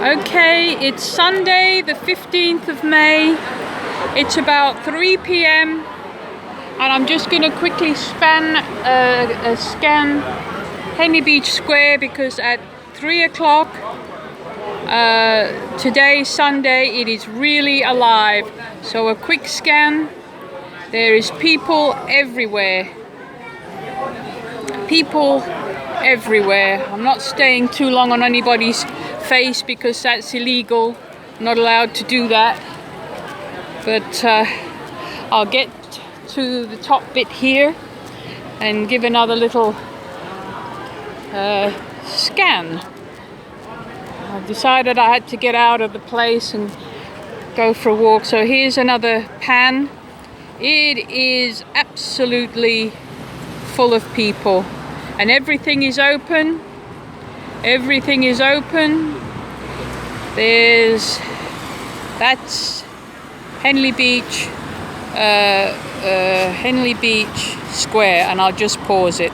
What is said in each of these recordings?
Okay, it's Sunday the 15th of May. It's about 3 p.m. and I'm just going to quickly scan Henley Beach Square because at 3 o'clock today, Sunday, it is really alive. So a quick scan. There is people everywhere. People everywhere. I'm not staying too long on anybody's face because that's illegal. I'm not allowed to do that. But I'll get to the top bit here and give another little scan. I decided I had to get out of the place and go for a walk. So here's another pan. It is absolutely full of people and everything is open. Everything is open. That's Henley Beach Square, and I'll just pause it.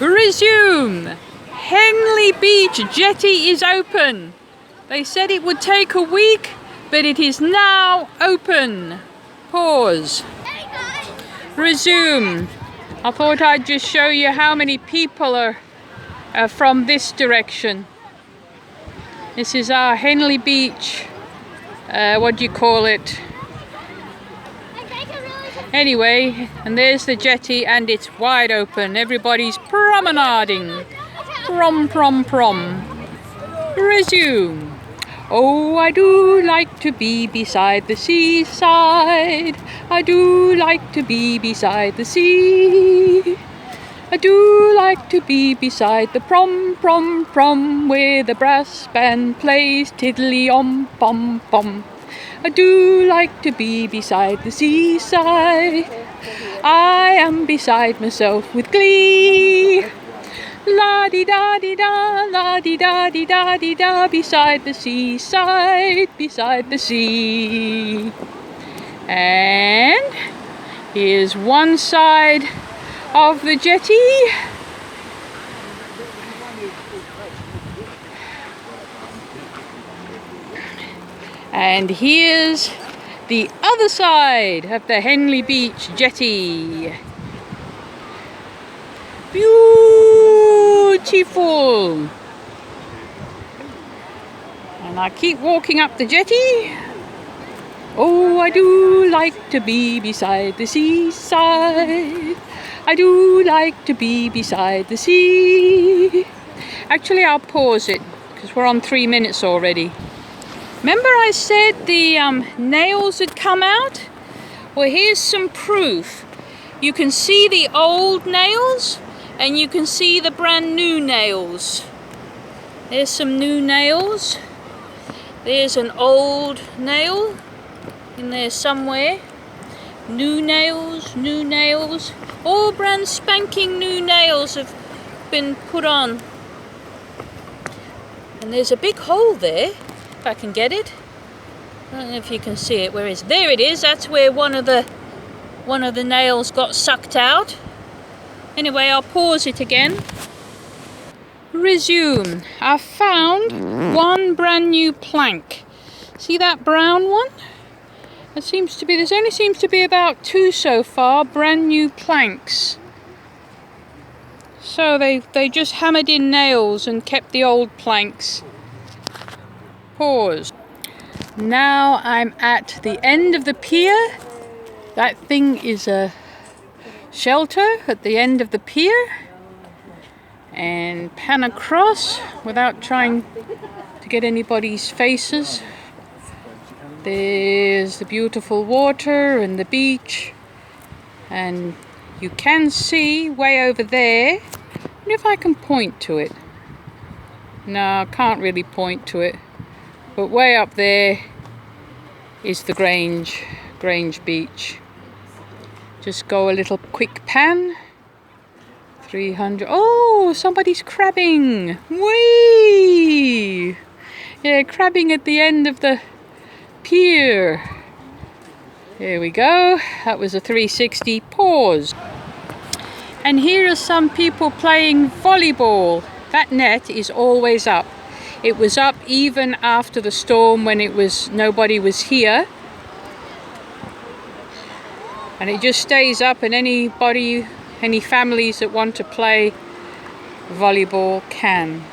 Resume. Henley Beach jetty is open. They said it would take a week, but it is now open. Pause. Resume. I thought I'd just show you how many people are from this direction. This is our Henley Beach, what do you call it? Anyway, and there's the jetty and it's wide open. Everybody's promenading. Prom, prom, prom. Resume. Oh, I do like to be beside the seaside. I do like to be beside the sea. I do like to be beside the prom, prom, prom, where the brass band plays tiddly-om-pom-pom. I do like to be beside the seaside. I am beside myself with glee. La-di-da-di-da, la-di-da-di-da-di-da, beside the seaside, beside the sea. And here's one side of the jetty. And here's the other side of the Henley Beach jetty. Beautiful. And I keep walking up the jetty. Oh, I do like to be beside the seaside. I do like to be beside the sea. Actually, I'll pause it because we're on 3 minutes already. Remember I said the nails had come out? Well, here's some proof. You can see the old nails and you can see the brand new nails. There's some new nails. There's an old nail in there somewhere. New nails, new nails. All brand spanking new nails have been put on. And there's a big hole there, if I can get it. I don't know if you can see it. Where is it? There it is. That's where one of the nails got sucked out. Anyway, I'll pause it again. Resume. I found one brand new plank. See that brown one? There only seems to be about 2 so far, brand new planks. So they just hammered in nails and kept the old planks. Pause. Now I'm at the end of the pier. That thing is a shelter at the end of the pier. And pan across without trying to get anybody's faces. There's the beautiful water and the beach, and you can see way over there. I wonder if I can point to it. No, I can't really point to it, but way up there is the Grange Beach. Just go a little quick pan. 300. Oh, somebody's crabbing. Whee! Yeah, crabbing at the end of the pier. There we go. That was a 360. Pause. And here are some people playing volleyball. That net is always up. It was up even after the storm when nobody was here. And it just stays up, and any families that want to play volleyball can.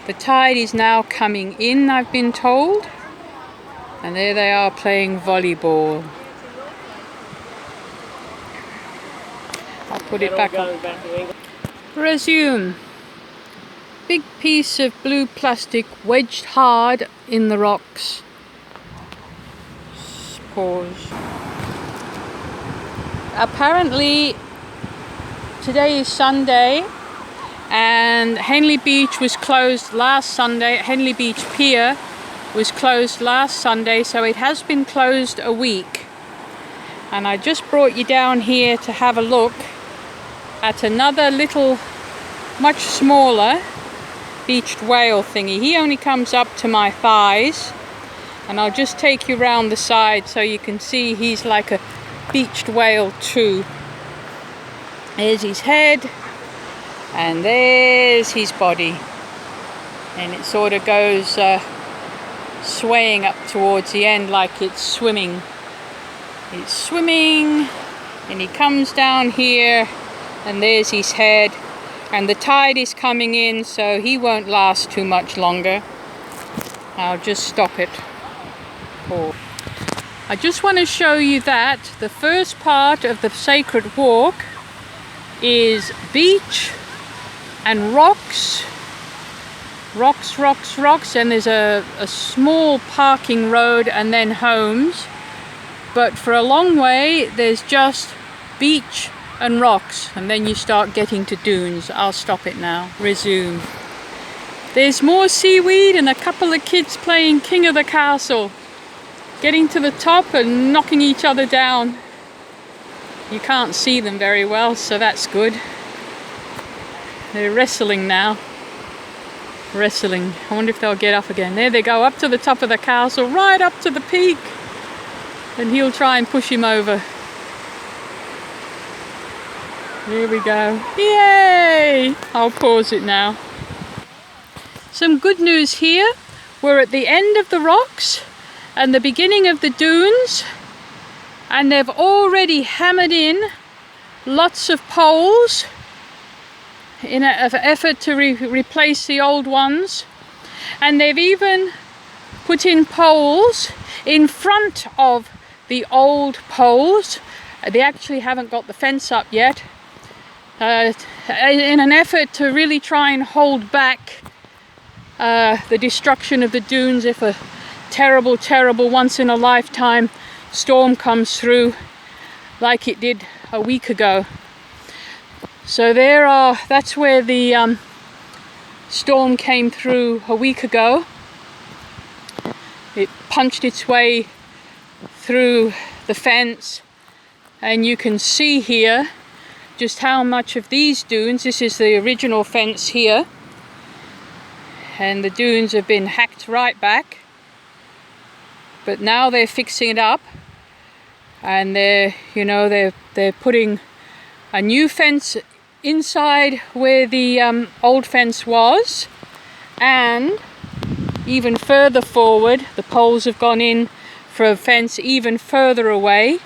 The tide is now coming in, I've been told. And there they are playing volleyball. I'll put it back on. Resume. Big piece of blue plastic wedged hard in the rocks. Pause. Apparently today is Sunday and Henley Beach was closed last Sunday. Henley Beach Pier was closed last Sunday, so it has been closed a week. And I just brought you down here to have a look at another little, much smaller beached whale thingy. He only comes up to my thighs, and I'll just take you round the side so you can see he's like a beached whale too. There's his head, and there's his body, and it sort of goes swaying up towards the end like it's swimming. It's swimming, and he comes down here, and there's his head, and the tide is coming in, so he won't last too much longer. I'll just stop it. I just want to show you that the first part of the sacred walk is beach and rocks, and there's a small parking road and then homes. But for a long way there's just beach and rocks, and then you start getting to dunes. I'll stop it now. Resume. There's more seaweed and a couple of kids playing King of the Castle, getting to the top and knocking each other down. You can't see them very well, so that's good. They're wrestling now. Wrestling. I wonder if they'll get up again. There they go, up to the top of the castle, right up to the peak. And he'll try and push him over. Here we go. Yay! I'll pause it now. Some good news here. We're at the end of the rocks and the beginning of the dunes, and they've already hammered in lots of poles in an effort to replace the old ones, and they've even put in poles in front of the old poles. They actually haven't got the fence up yet, in an effort to really try and hold back the destruction of the dunes if a terrible once in a lifetime storm comes through like it did a week ago. So that's where the storm came through a week ago. It punched its way through the fence, and you can see here just how much of these dunes, this is the original fence here, and the dunes have been hacked right back, but now they're fixing it up, and they're putting a new fence inside where the old fence was, and even further forward the poles have gone in for a fence even further away.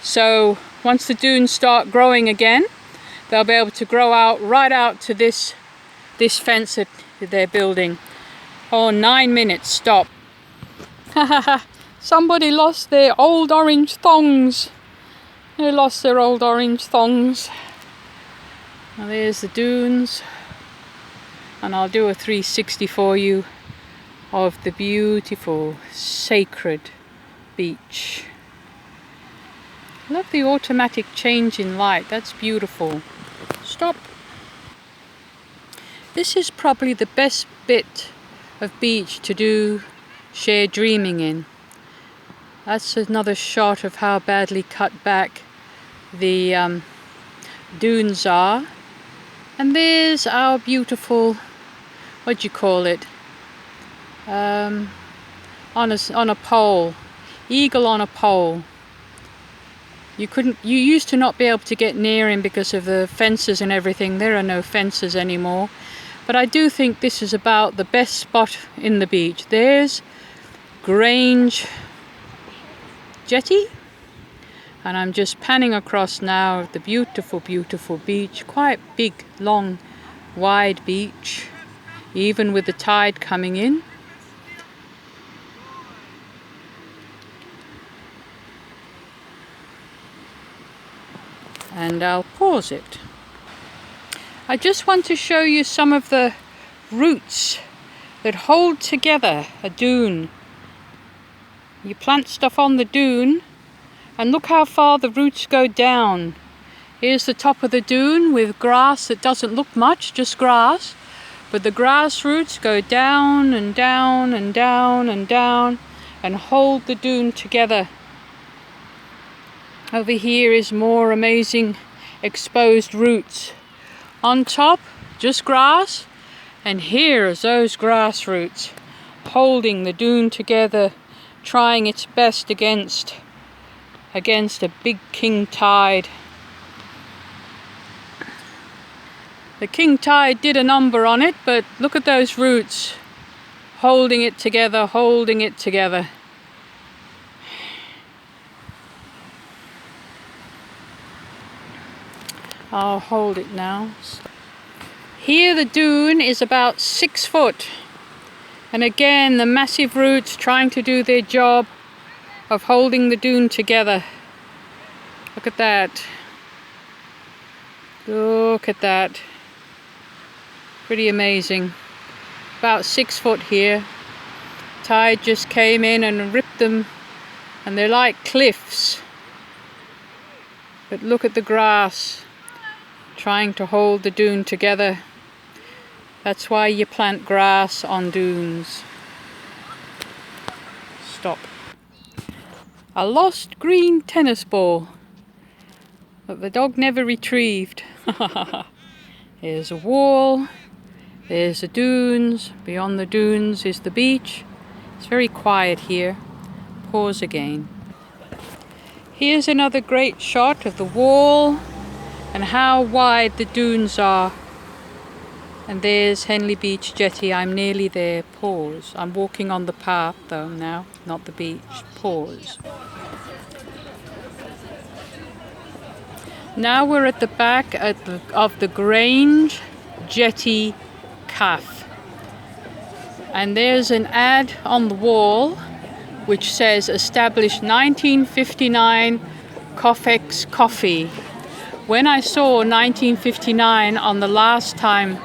So once the dunes start growing again, they'll be able to grow out right out to this fence that they're building. Oh, 9 minutes, stop. Somebody lost their old orange thongs. They lost their old orange thongs. Now there's the dunes, and I'll do a 360 for you of the beautiful sacred beach. Love the automatic change in light, that's beautiful. Stop. This is probably the best bit of beach to do shared dreaming in. That's another shot of how badly cut back the dunes are. And there's our beautiful, what do you call it? On a pole, eagle on a pole. You used to not be able to get near him because of the fences and everything. There are no fences anymore. But I do think this is about the best spot in the beach. There's Grange Jetty, and I'm just panning across now the beautiful, beautiful beach. Quite big, long, wide beach, even with the tide coming in. And I'll pause it. I just want to show you some of the roots that hold together a dune. You plant stuff on the dune and look how far the roots go down. Here's the top of the dune with grass that doesn't look much, just grass. But the grass roots go down and down and down and down and hold the dune together. Over here is more amazing exposed roots. On top, just grass, and here is those grass roots holding the dune together, trying its best against a big king tide. The king tide did a number on it, but look at those roots holding it together, holding it together. I'll hold it now. Here the dune is about 6 foot. And again, the massive roots trying to do their job of holding the dune together. Look at that. Look at that. Pretty amazing. About 6 foot here. Tide just came in and ripped them, and they're like cliffs. But look at the grass trying to hold the dune together. That's why you plant grass on dunes. Stop. A lost green tennis ball that the dog never retrieved. There's a wall, there's the dunes, beyond the dunes is the beach. It's very quiet here. Pause again. Here's another great shot of the wall and how wide the dunes are. And there's Henley Beach Jetty. I'm nearly there. Pause. I'm walking on the path though now, not the beach. Pause. Now we're at the back of the Grange Jetty Cafe. And there's an ad on the wall which says established 1959 Cofex Coffee. When I saw 1959 on the last time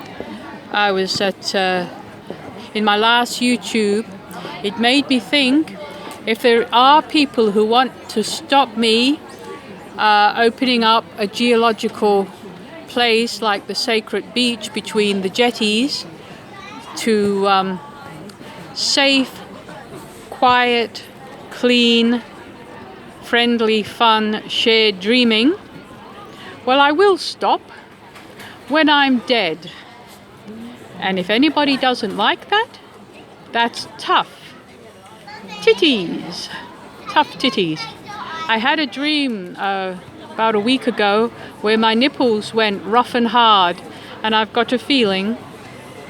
I was in my last YouTube, it made me think if there are people who want to stop me opening up a geological place like the sacred beach between the jetties to safe, quiet, clean, friendly, fun, shared dreaming, well, I will stop when I'm dead. And if anybody doesn't like that, that's tough. Titties. Tough titties. I had a dream about a week ago where my nipples went rough and hard, and I've got a feeling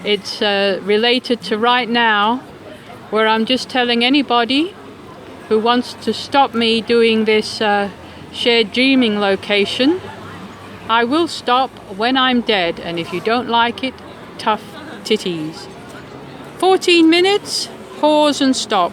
it's related to right now, where I'm just telling anybody who wants to stop me doing this shared dreaming location, I will stop when I'm dead, and if you don't like it, tough titties. 14 minutes, pause and stop.